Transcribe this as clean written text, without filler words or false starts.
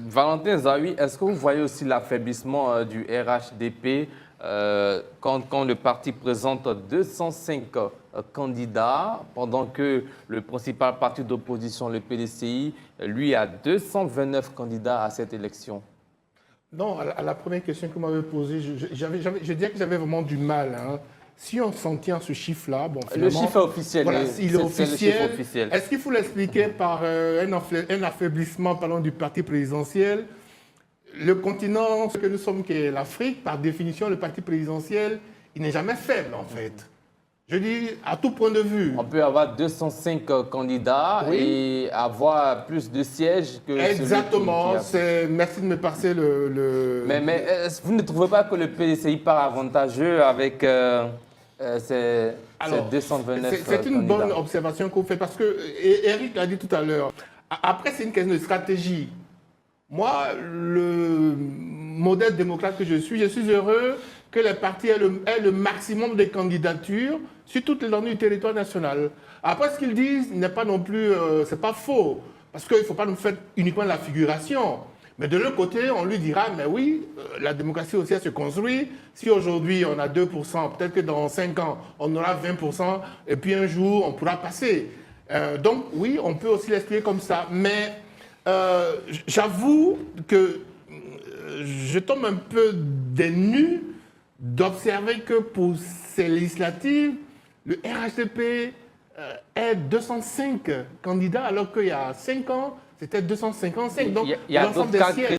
Valentin Zawi, est-ce que vous voyez aussi l'affaiblissement du RHDP quand le parti présente 205 candidats, pendant que le principal parti d'opposition, le PDCI, lui a 229 candidats à cette élection? Non, à la première question que vous m'avez posée, je dirais que j'avais vraiment du mal. Hein. Si on s'en tient à ce chiffre-là, bon, finalement... Le chiffre est officiel. Voilà, il est le officiel. chiffre officiel. Est-ce qu'il faut l'expliquer par un affaiblissement parlant du parti présidentiel? Le continent que nous sommes, qui est l'Afrique, par définition, le parti présidentiel, il n'est jamais faible, en fait. Je dis, à tout point de vue. On peut avoir 205 candidats et avoir plus de sièges que Exactement. celui qui Merci de me passer le... Mais vous ne trouvez pas que le PDCI part avantageux avec ces 229 C'est une candidats? bonne observation que vous faites, parce que Eric l'a dit tout à l'heure. Après, c'est une question de stratégie. Moi, le modèle démocrate que je suis heureux que les partis aient le maximum de candidatures sur toute l'étendue du territoire national. Après, ce qu'ils disent n'est pas non plus, c'est pas faux, parce qu'il ne faut pas nous faire uniquement de la figuration. Mais de l'autre côté, on lui dira, mais oui, la démocratie aussi, elle se construit. Si aujourd'hui, on a 2%, peut-être que dans 5 ans, on aura 20%, et puis un jour, on pourra passer. Donc, oui, on peut aussi l'expliquer comme ça. Mais j'avoue que je tombe un peu des nues d'observer que pour ces législatives, le RHDP est 205 candidats, alors qu'il y a 5 ans, c'était 255. Donc, il y a l'ensemble d'autres des cas sièges